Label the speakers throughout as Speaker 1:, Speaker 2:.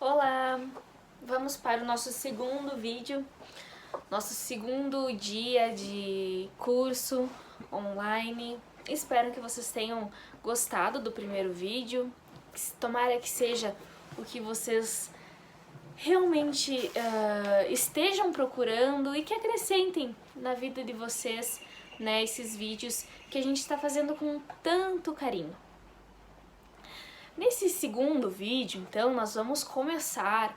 Speaker 1: Olá! Vamos para o nosso segundo vídeo, nosso segundo dia de curso online. Espero que vocês tenham gostado do primeiro vídeo. Tomara que seja o que vocês realmente estejam procurando e que acrescentem na vida de vocês, né, esses vídeos que a gente está fazendo com tanto carinho. Nesse segundo vídeo, então, nós vamos começar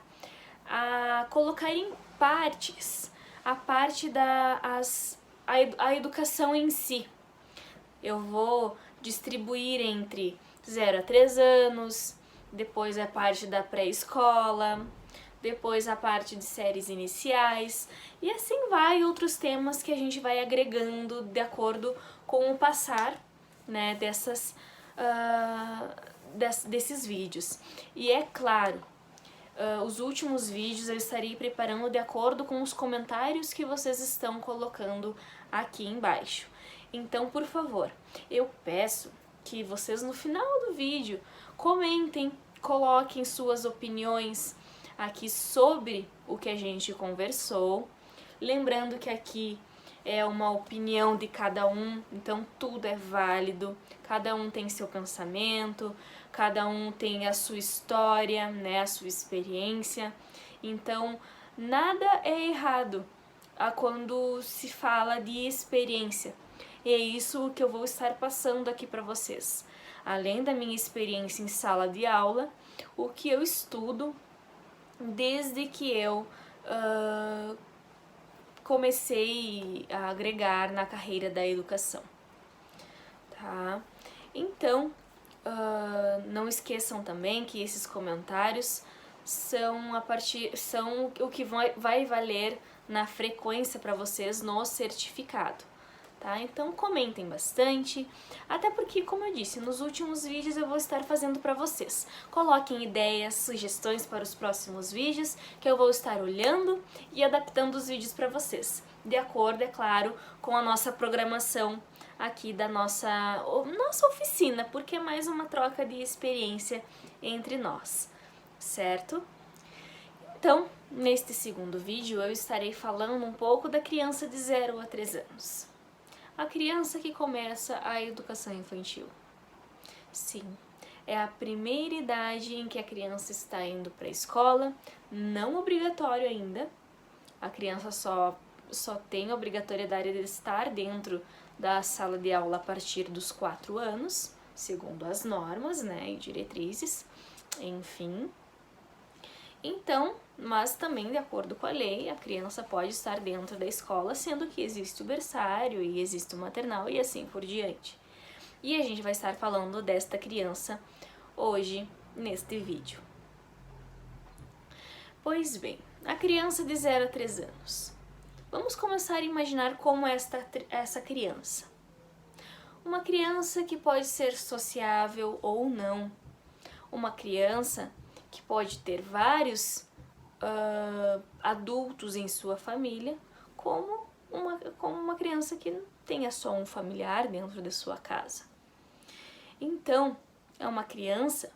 Speaker 1: a colocar em partes a parte a educação em si. Eu vou distribuir entre 0 a 3 anos, depois a parte da pré-escola, depois a parte de séries iniciais, e assim vai outros temas que a gente vai agregando de acordo com o passar, né, desses vídeos. E é claro, os últimos vídeos eu estarei preparando de acordo com os comentários que vocês estão colocando aqui embaixo. Então, por favor, eu peço que vocês no final do vídeo comentem, coloquem suas opiniões aqui sobre o que a gente conversou. Lembrando que aqui é uma opinião de cada um, então tudo é válido, cada um tem seu pensamento, cada um tem a sua história, né, a sua experiência, então nada é errado quando se fala de experiência. E é isso que eu vou estar passando aqui para vocês. Além da minha experiência em sala de aula, o que eu estudo desde que eu comecei a agregar na carreira da educação, tá? Então, não esqueçam também que esses comentários são o que vai valer na frequência para vocês no certificado. Tá? Então comentem bastante, até porque, como eu disse, nos últimos vídeos eu vou estar fazendo para vocês. Coloquem ideias, sugestões para os próximos vídeos, que eu vou estar olhando e adaptando os vídeos para vocês, de acordo, é claro, com a nossa programação aqui da nossa oficina, porque é mais uma troca de experiência entre nós, certo? Então, neste segundo vídeo eu estarei falando um pouco da criança de 0 a 3 anos. A criança que começa a educação infantil. Sim, é a primeira idade em que a criança está indo para a escola, não obrigatório ainda. A criança só tem a obrigatoriedade de estar dentro da sala de aula a partir dos 4 anos, segundo as normas, né, e diretrizes, enfim. Então, mas também de acordo com a lei, a criança pode estar dentro da escola, sendo que existe o berçário e existe o maternal e assim por diante. E a gente vai estar falando desta criança hoje neste vídeo. Pois bem, a criança de 0 a 3 anos. Vamos começar a imaginar como é essa criança. Uma criança que pode ser sociável ou não. Uma criança que pode ter vários adultos em sua família, como uma criança que tenha só um familiar dentro de sua casa. Então, é uma criança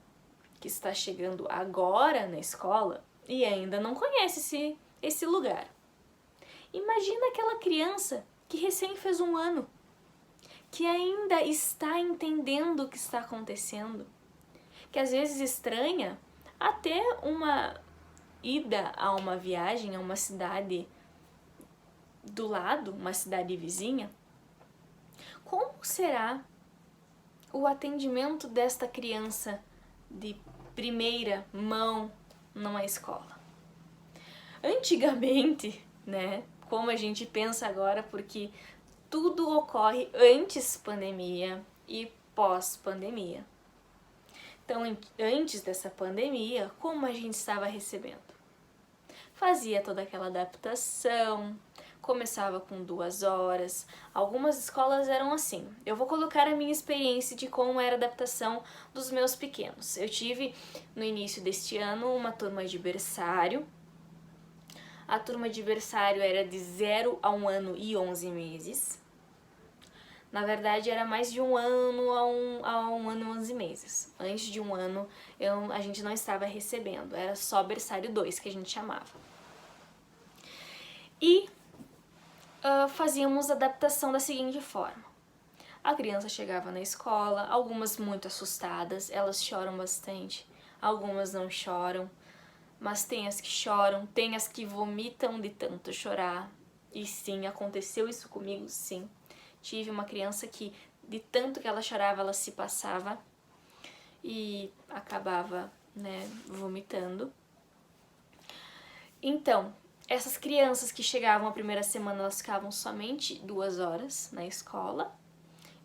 Speaker 1: que está chegando agora na escola e ainda não conhece esse lugar. Imagina aquela criança que recém fez 1 ano, que ainda está entendendo o que está acontecendo, que às vezes estranha até uma ida a uma viagem a uma cidade do lado, uma cidade vizinha. Como será o atendimento desta criança de primeira mão numa escola? Antigamente, né, como a gente pensa agora, porque tudo ocorre antes pandemia e pós-pandemia. Então, antes dessa pandemia, como a gente estava recebendo? Fazia toda aquela adaptação, começava com 2 horas. Algumas escolas eram assim. Eu vou colocar a minha experiência de como era a adaptação dos meus pequenos. Eu tive, no início deste ano, uma turma de berçário. A turma de berçário era de 0 a 1 ano e 11 meses. Na verdade, era mais de um ano a um ano e 11 meses. Antes de um ano, a gente não estava recebendo, era só berçário 2 que a gente chamava. E fazíamos a adaptação da seguinte forma. A criança chegava na escola, algumas muito assustadas, elas choram bastante, algumas não choram, mas tem as que choram, tem as que vomitam de tanto chorar. E sim, aconteceu isso comigo, sim. Tive uma criança que, de tanto que ela chorava, ela se passava e acabava, né, vomitando. Então, essas crianças que chegavam a primeira semana, elas ficavam somente 2 horas na escola.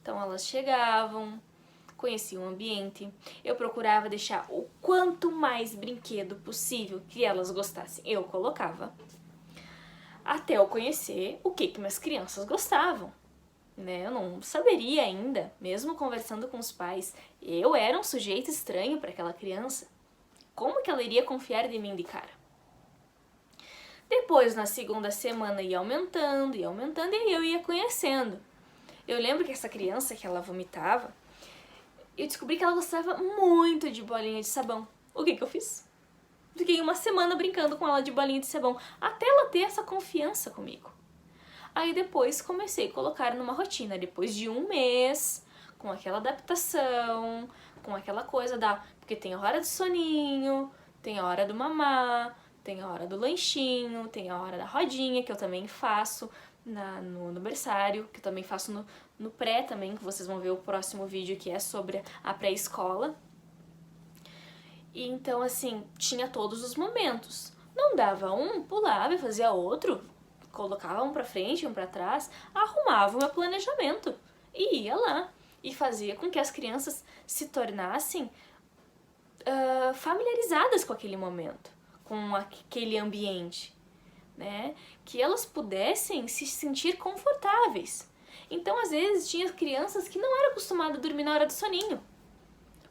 Speaker 1: Então, elas chegavam, conheciam o ambiente. Eu procurava deixar o quanto mais brinquedo possível que elas gostassem. Eu colocava. Até eu conhecer o que minhas crianças gostavam. Né? Eu não saberia ainda, mesmo conversando com os pais. Eu era um sujeito estranho para aquela criança. Como que ela iria confiar em mim de cara? Depois, na segunda semana, ia aumentando, e aí eu ia conhecendo. Eu lembro que essa criança que ela vomitava, eu descobri que ela gostava muito de bolinha de sabão. O que eu fiz? Fiquei uma semana brincando com ela de bolinha de sabão, até ela ter essa confiança comigo. Aí depois comecei a colocar numa rotina, depois de um mês, com aquela adaptação, com aquela coisa da... Porque tem a hora do soninho, tem a hora do mamar, tem a hora do lanchinho, tem a hora da rodinha, que eu também faço no berçário, que eu também faço no pré também, que vocês vão ver o próximo vídeo que é sobre a pré-escola. E então, assim, tinha todos os momentos. Não dava um, pulava e fazia outro, colocava um pra frente, um pra trás, arrumava o meu planejamento e ia lá. E fazia com que as crianças se tornassem familiarizadas com aquele momento, com aquele ambiente, né? Que elas pudessem se sentir confortáveis. Então, às vezes, tinha crianças que não eram acostumadas a dormir na hora do soninho.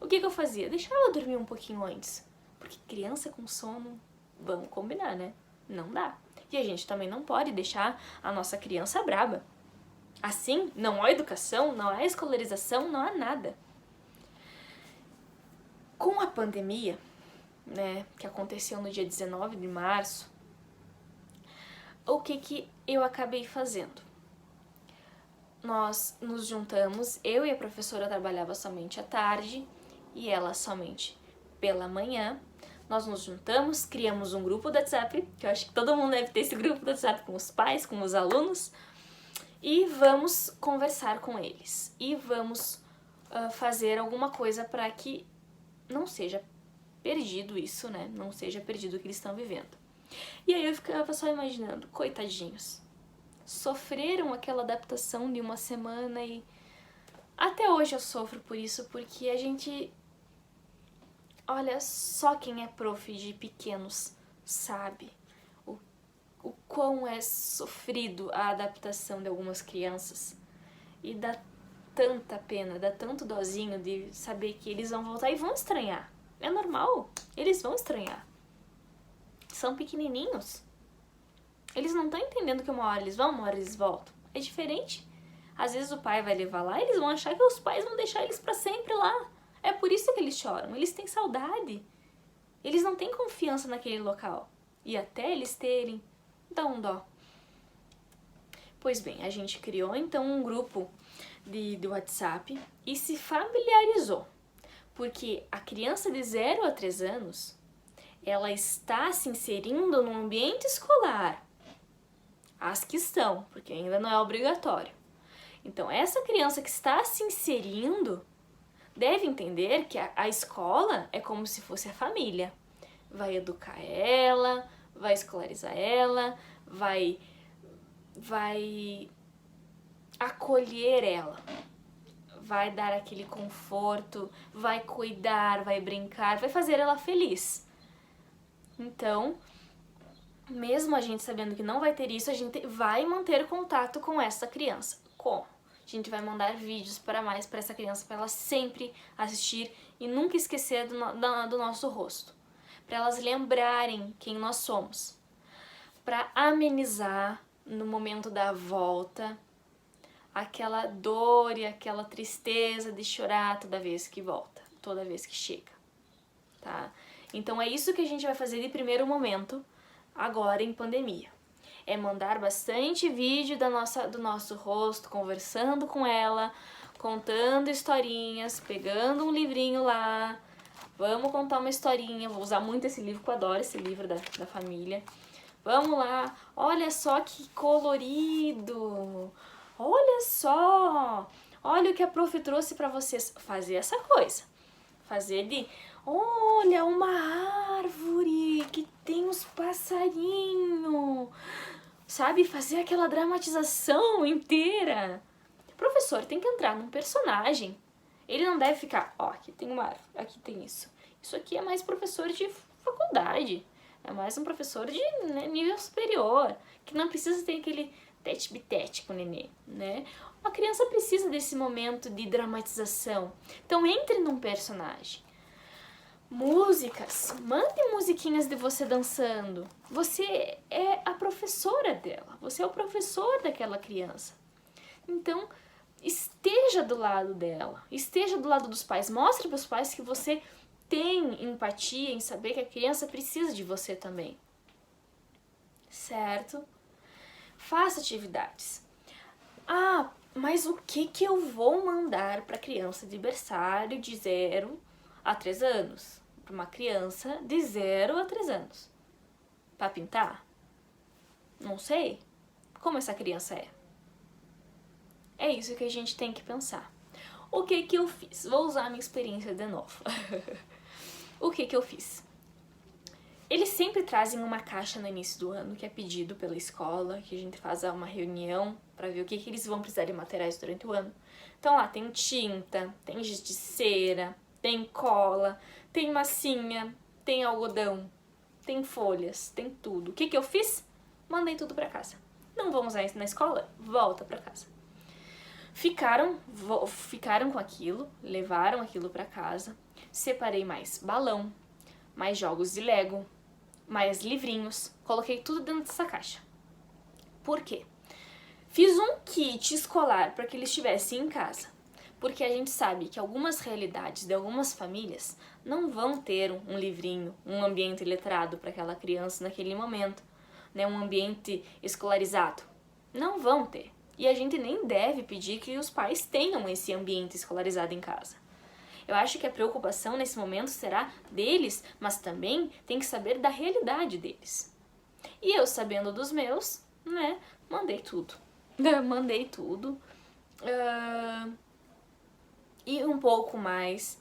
Speaker 1: O que eu fazia? Deixava ela dormir um pouquinho antes. Porque criança com sono, vamos combinar, né? Não dá. E a gente também não pode deixar a nossa criança braba. Assim, não há educação, não há escolarização, não há nada. Com a pandemia, né, que aconteceu no dia 19 de março, o que eu acabei fazendo? Nós nos juntamos, eu e a professora trabalhava somente à tarde e ela somente pela manhã. Nós nos juntamos, criamos um grupo do WhatsApp, que eu acho que todo mundo deve ter esse grupo do WhatsApp com os pais, com os alunos, e vamos conversar com eles. E vamos fazer alguma coisa para que não seja perdido isso, né? Não seja perdido o que eles estão vivendo. E aí eu ficava só imaginando, coitadinhos, sofreram aquela adaptação de uma semana e até hoje eu sofro por isso, porque a gente... Olha, só quem é prof de pequenos sabe o quão é sofrido a adaptação de algumas crianças. E dá tanta pena, dá tanto dozinho de saber que eles vão voltar e vão estranhar. É normal, eles vão estranhar. São pequenininhos. Eles não estão entendendo que uma hora eles vão, uma hora eles voltam. É diferente. Às vezes o pai vai levar lá e eles vão achar que os pais vão deixar eles pra sempre lá. É por isso que eles choram, eles têm saudade. Eles não têm confiança naquele local. E até eles terem, dá um dó. Pois bem, a gente criou então um grupo de WhatsApp e se familiarizou. Porque a criança de 0 a 3 anos, ela está se inserindo no ambiente escolar. As que estão, porque ainda não é obrigatório. Então, essa criança que está se inserindo deve entender que a escola é como se fosse a família. Vai educar ela, vai escolarizar ela, vai acolher ela, vai dar aquele conforto, vai cuidar, vai brincar, vai fazer ela feliz. Então, mesmo a gente sabendo que não vai ter isso, a gente vai manter contato com essa criança. Como? A gente vai mandar vídeos para essa criança, para ela sempre assistir e nunca esquecer do nosso rosto. Para elas lembrarem quem nós somos. Para amenizar no momento da volta aquela dor e aquela tristeza de chorar toda vez que volta, toda vez que chega, tá? Então é isso que a gente vai fazer de primeiro momento, agora em pandemia. É mandar bastante vídeo do nosso rosto, conversando com ela, contando historinhas, pegando um livrinho lá, vamos contar uma historinha, vou usar muito esse livro, que eu adoro esse livro da família. Vamos lá, olha só que colorido, olha só, olha o que a prof trouxe pra vocês. Fazer essa coisa, fazer de, olha, uma árvore que tem uns passarinhos, sabe? Fazer aquela dramatização inteira. O professor tem que entrar num personagem. Ele não deve ficar, ó, aqui tem uma árvore, aqui tem isso. Isso aqui é mais professor de faculdade. É mais um professor de nível superior, que não precisa ter aquele tete-bitete com o nenê, né? A criança precisa desse momento de dramatização. Então entre num personagem. Músicas, mande musiquinhas de você dançando. Você é a professora dela, você é o professor daquela criança. Então, esteja do lado dela, esteja do lado dos pais. Mostre para os pais que você tem empatia em saber que a criança precisa de você também. Certo? Faça atividades. Ah, mas o que eu vou mandar para a criança de berçário de 0 a 3 anos? Para uma criança de 0 a 3 anos? Para pintar? Não sei. Como essa criança é? É isso que a gente tem que pensar. O que eu fiz? Vou usar a minha experiência de novo. O que eu fiz? Eles sempre trazem uma caixa no início do ano, que é pedido pela escola, que a gente faz uma reunião para ver o que eles vão precisar de materiais durante o ano. Então lá tem tinta, tem giz de cera, tem cola, tem massinha, tem algodão, tem folhas, tem tudo. O que eu fiz? Mandei tudo para casa. Não vão usar isso na escola? Volta para casa. Ficaram com aquilo, levaram aquilo para casa. Separei mais balão, mais jogos de Lego, mais livrinhos. Coloquei tudo dentro dessa caixa. Por quê? Fiz um kit escolar para que eles estivessem em casa. Porque a gente sabe que algumas realidades de algumas famílias não vão ter um livrinho, um ambiente letrado para aquela criança naquele momento, né? Um ambiente escolarizado. Não vão ter. E a gente nem deve pedir que os pais tenham esse ambiente escolarizado em casa. Eu acho que a preocupação nesse momento será deles, mas também tem que saber da realidade deles. E eu, sabendo dos meus, né, mandei tudo. Mandei tudo. E um pouco mais.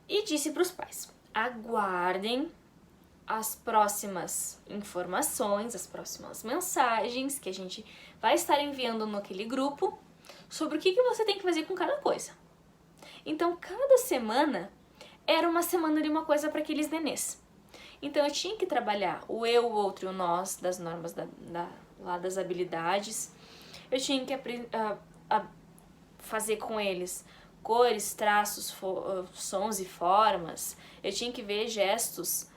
Speaker 1: E disse para os pais, aguardem as próximas informações, as próximas mensagens que a gente vai estar enviando naquele grupo sobre o que você tem que fazer com cada coisa. Então, cada semana era uma semana de uma coisa para aqueles nenês. Então, eu tinha que trabalhar o eu, o outro e o nós das normas lá das habilidades. Eu tinha que fazer com eles cores, traços, sons e formas. Eu tinha que ver gestos,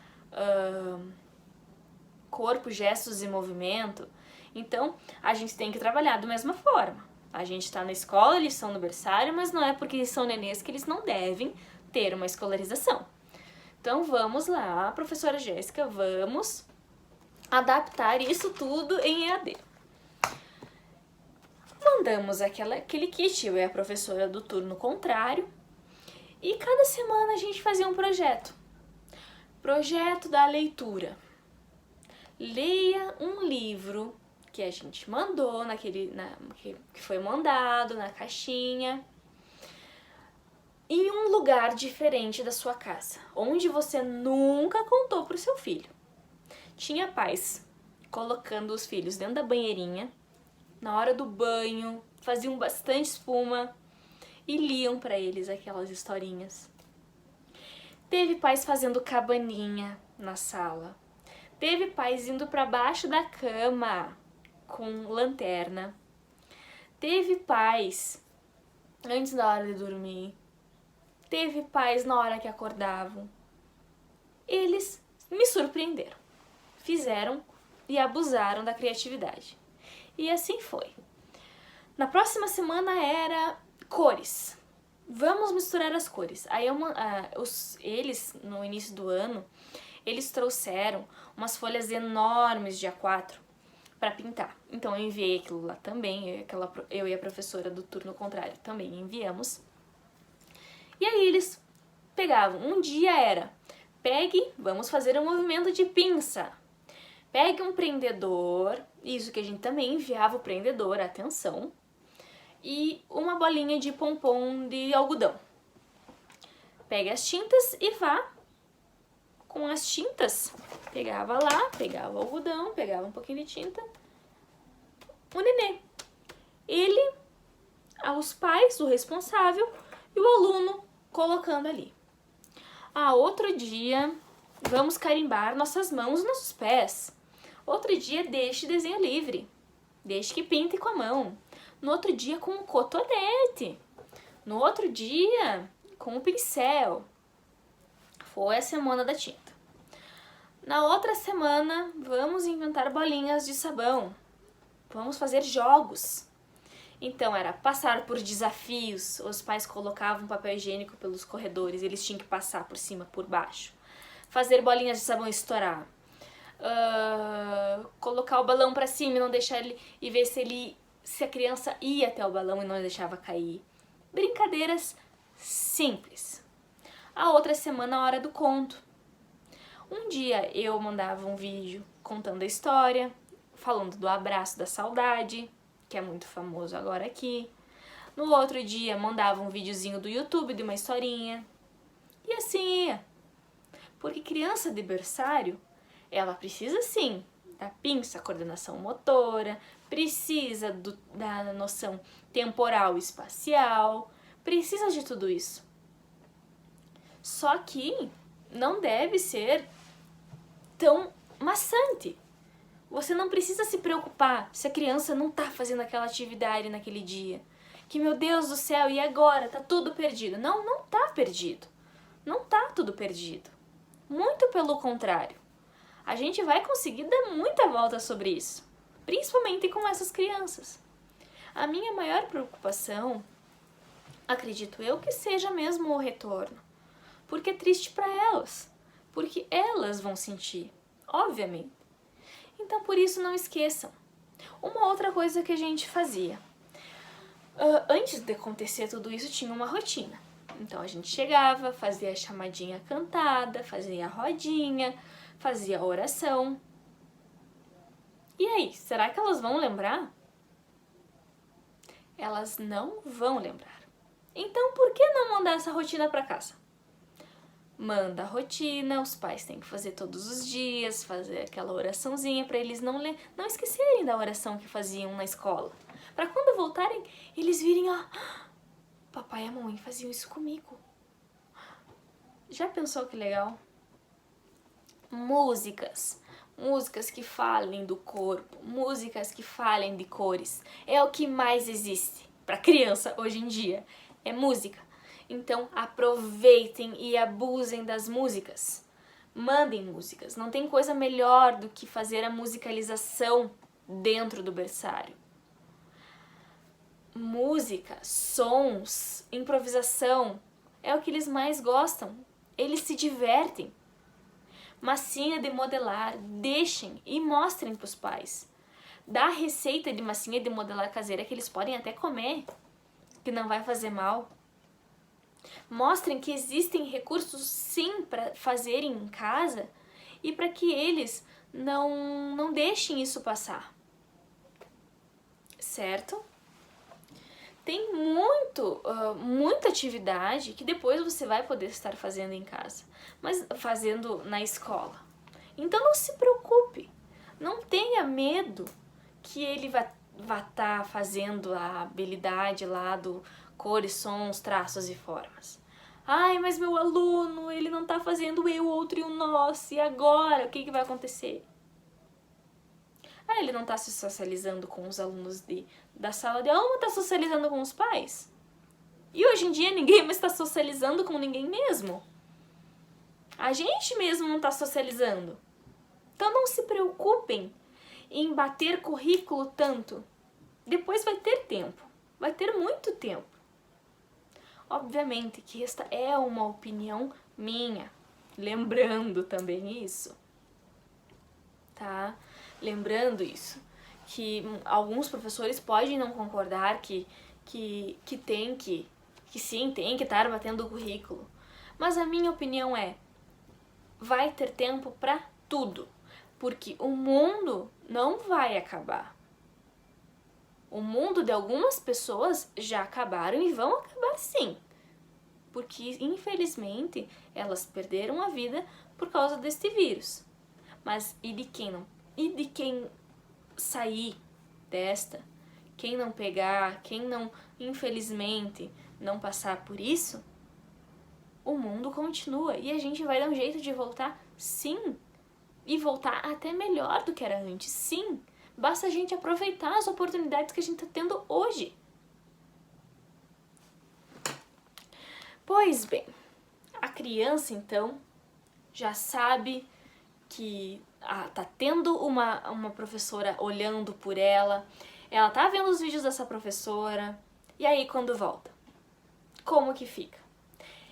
Speaker 1: corpo, gestos e movimento. Então, a gente tem que trabalhar da mesma forma. A gente está na escola, eles são no berçário, mas não é porque eles são nenês que eles não devem ter uma escolarização. Então, vamos lá, professora Jéssica, vamos adaptar isso tudo em EAD. Mandamos aquele kit, eu e a professora do turno contrário, e cada semana a gente fazia um projeto. Projeto da leitura. Leia um livro que a gente mandou, que foi mandado na caixinha, em um lugar diferente da sua casa, onde você nunca contou pro seu filho. Tinha pais colocando os filhos dentro da banheirinha, na hora do banho, faziam bastante espuma e liam para eles aquelas historinhas. Teve pais fazendo cabaninha na sala. Teve pais indo para baixo da cama com lanterna. Teve pais antes da hora de dormir. Teve pais na hora que acordavam. Eles me surpreenderam. Fizeram e abusaram da criatividade. E assim foi. Na próxima semana era cores. Vamos misturar as cores. Aí eles, no início do ano, eles trouxeram umas folhas enormes de A4 para pintar. Então eu enviei aquilo lá também, eu e a professora do turno contrário também enviamos. E aí eles pegavam, um dia era, vamos fazer um movimento de pinça. Pegue um prendedor, isso que a gente também enviava o prendedor, atenção, e uma bolinha de pompom de algodão. Pegue as tintas e vá com as tintas. Pegava lá, pegava o algodão, pegava um pouquinho de tinta. O nenê. Ele, os pais, o responsável e o aluno colocando ali. Outro dia, vamos carimbar nossas mãos e nossos pés. Outro dia, deixe desenho livre. Deixe que pinte com a mão. No outro dia, com um cotonete. No outro dia, com um pincel. Foi a semana da tinta. Na outra semana, vamos inventar bolinhas de sabão. Vamos fazer jogos. Então, era passar por desafios. Os pais colocavam papel higiênico pelos corredores. Eles tinham que passar por cima, por baixo. Fazer bolinhas de sabão estourar. Colocar o balão pra cima e não deixar ele... E ver se a criança ia até o balão e não deixava cair. Brincadeiras simples. A outra semana, a hora do conto. Um dia eu mandava um vídeo contando a história, falando do abraço da saudade, que é muito famoso agora aqui. No outro dia, mandava um videozinho do YouTube de uma historinha. E assim ia. Porque criança de berçário, ela precisa sim da pinça, coordenação motora, precisa da noção temporal e espacial, precisa de tudo isso. Só que não deve ser tão maçante. Você não precisa se preocupar se a criança não tá fazendo aquela atividade naquele dia. Que, meu Deus do céu, e agora? Tá tudo perdido. Não, não tá perdido. Não tá tudo perdido. Muito pelo contrário. A gente vai conseguir dar muita volta sobre isso. Principalmente com essas crianças. A minha maior preocupação, acredito eu, que seja mesmo o retorno. Porque é triste para elas. Porque elas vão sentir, obviamente. Então, por isso, não esqueçam. Uma outra coisa que a gente fazia. Antes de acontecer tudo isso, tinha uma rotina. Então, a gente chegava, fazia a chamadinha cantada, fazia a rodinha, fazia a oração. E aí, será que elas vão lembrar? Elas não vão lembrar. Então, por que não mandar essa rotina para casa? Manda a rotina, os pais têm que fazer todos os dias, fazer aquela oraçãozinha para eles não esquecerem da oração que faziam na escola. Para quando voltarem, eles virem, papai e a mamãe faziam isso comigo. Já pensou que legal? Músicas que falem do corpo, músicas que falem de cores. É o que mais existe para criança hoje em dia, é música. Então aproveitem e abusem das músicas. Mandem músicas. Não tem coisa melhor do que fazer a musicalização dentro do berçário. Música, sons, improvisação é o que eles mais gostam. Eles se divertem. Massinha de modelar, deixem e mostrem para os pais. Dá a receita de massinha de modelar caseira que eles podem até comer, que não vai fazer mal. Mostrem que existem recursos sim para fazerem em casa e para que eles não deixem isso passar. Certo? Tem muita atividade que depois você vai poder estar fazendo em casa, mas fazendo na escola. Então não se preocupe, não tenha medo que ele vá estar fazendo a habilidade lá do cores, sons, traços e formas. Ai, mas meu aluno, ele não tá fazendo eu, outro e o nosso, e agora? O que vai acontecer? Ele não tá se socializando com os alunos da sala de aula, mas tá socializando com os pais. E hoje em dia ninguém mais tá socializando com ninguém mesmo. A gente mesmo não tá socializando. Então não se preocupem em bater currículo tanto. Depois vai ter tempo, vai ter muito tempo. Obviamente que esta é uma opinião minha, lembrando também isso, tá? Lembrando isso, que alguns professores podem não concordar que sim, tem que estar batendo o currículo. Mas a minha opinião é, vai ter tempo para tudo, porque o mundo não vai acabar. O mundo de algumas pessoas já acabaram e vão acabar sim, porque infelizmente elas perderam a vida por causa deste vírus. Mas e de quem sair desta? Quem não pegar, quem não, infelizmente, não passar por isso? O mundo continua e a gente vai dar um jeito de voltar, sim. E voltar até melhor do que era antes, sim. Basta a gente aproveitar as oportunidades que a gente está tendo hoje. Pois bem, a criança então já sabe que tá tendo uma professora olhando por ela, ela tá vendo os vídeos dessa professora, e aí quando volta, como que fica?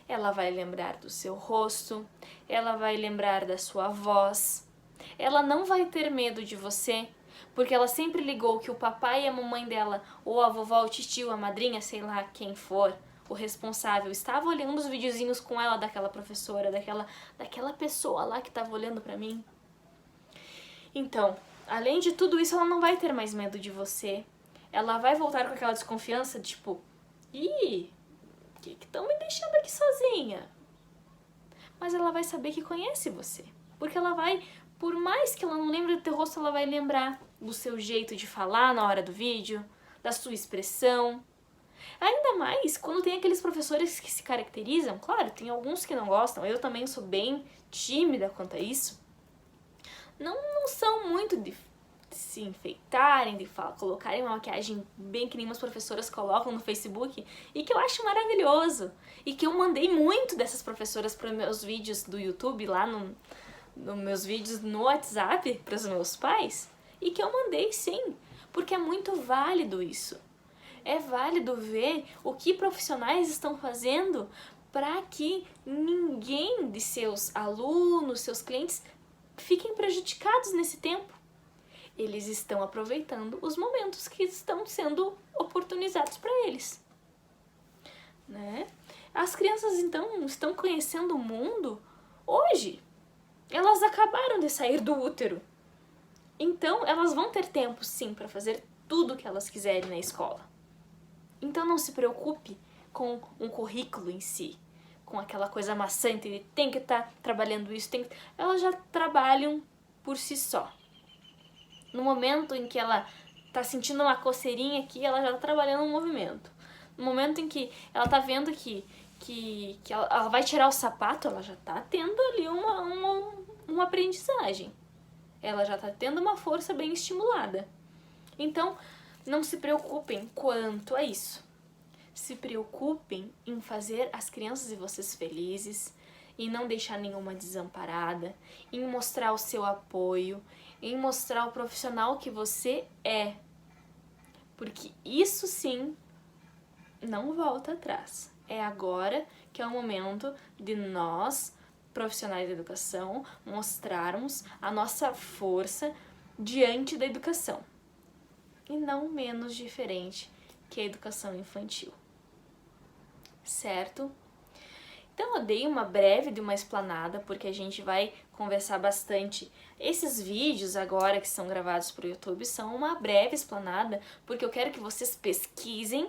Speaker 1: Ela vai lembrar do seu rosto, ela vai lembrar da sua voz, ela não vai ter medo de você, porque ela sempre ligou que o papai e a mamãe dela, ou a vovó, o tio, a madrinha, sei lá quem for, o responsável, estava olhando os videozinhos com ela daquela professora, daquela pessoa lá que estava olhando pra mim. Então, além de tudo isso, ela não vai ter mais medo de você. Ela vai voltar com aquela desconfiança, tipo, ih, que estão me deixando aqui sozinha? Mas ela vai saber que conhece você, porque ela vai, por mais que ela não lembre do teu rosto, ela vai lembrar do seu jeito de falar na hora do vídeo, da sua expressão. Ainda mais quando tem aqueles professores que se caracterizam, claro, tem alguns que não gostam, eu também sou bem tímida quanto a isso, não são muito de se enfeitarem, de colocarem uma maquiagem bem que nem umas professoras colocam no Facebook, e que eu acho maravilhoso, e que eu mandei muito dessas professoras para meus vídeos do YouTube, lá nos meus vídeos no WhatsApp para os meus pais, e que eu mandei sim, porque é muito válido isso. É válido ver o que profissionais estão fazendo para que ninguém de seus alunos, seus clientes, fiquem prejudicados nesse tempo. Eles estão aproveitando os momentos que estão sendo oportunizados para eles, né? As crianças então estão conhecendo o mundo hoje. Elas acabaram de sair do útero. Então elas vão ter tempo sim para fazer tudo o que elas quiserem na escola. Então não se preocupe com um currículo em si, com aquela coisa maçante de tem que estar trabalhando isso, elas já trabalham por si só. No momento em que ela tá sentindo uma coceirinha aqui, ela já tá trabalhando um movimento. No momento em que ela tá vendo que ela vai tirar o sapato, ela já tá tendo ali uma aprendizagem. Ela já tá tendo uma força bem estimulada. Então, não se preocupem quanto a isso. Se preocupem em fazer as crianças e vocês felizes, em não deixar nenhuma desamparada, em mostrar o seu apoio, em mostrar o profissional que você é. Porque isso sim não volta atrás. É agora que é o momento de nós, profissionais da educação, mostrarmos a nossa força diante da educação. E não menos diferente que a educação infantil. Certo? Então eu dei uma breve de uma explanada, porque a gente vai conversar bastante. Esses vídeos agora que são gravados para o YouTube são uma breve explanada, porque eu quero que vocês pesquisem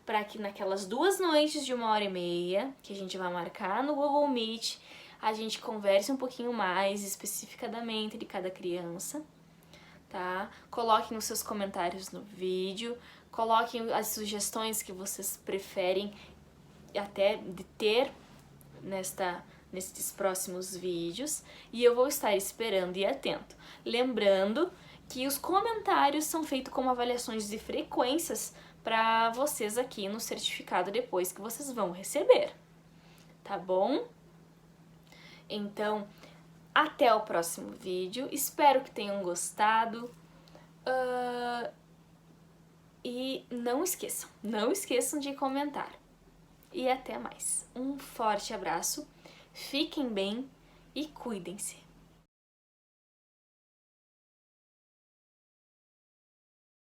Speaker 1: para que naquelas 2 noites de 1h30, que a gente vai marcar no Google Meet, a gente converse um pouquinho mais especificadamente de cada criança, tá? Coloquem os seus comentários no vídeo, coloquem as sugestões que vocês preferem até de ter nestes próximos vídeos, e eu vou estar esperando e atento. Lembrando que os comentários são feitos como avaliações de frequências para vocês aqui no certificado depois que vocês vão receber, tá bom? Então, até o próximo vídeo, espero que tenham gostado. E não esqueçam de comentar. E até mais. Um forte abraço, fiquem bem e cuidem-se.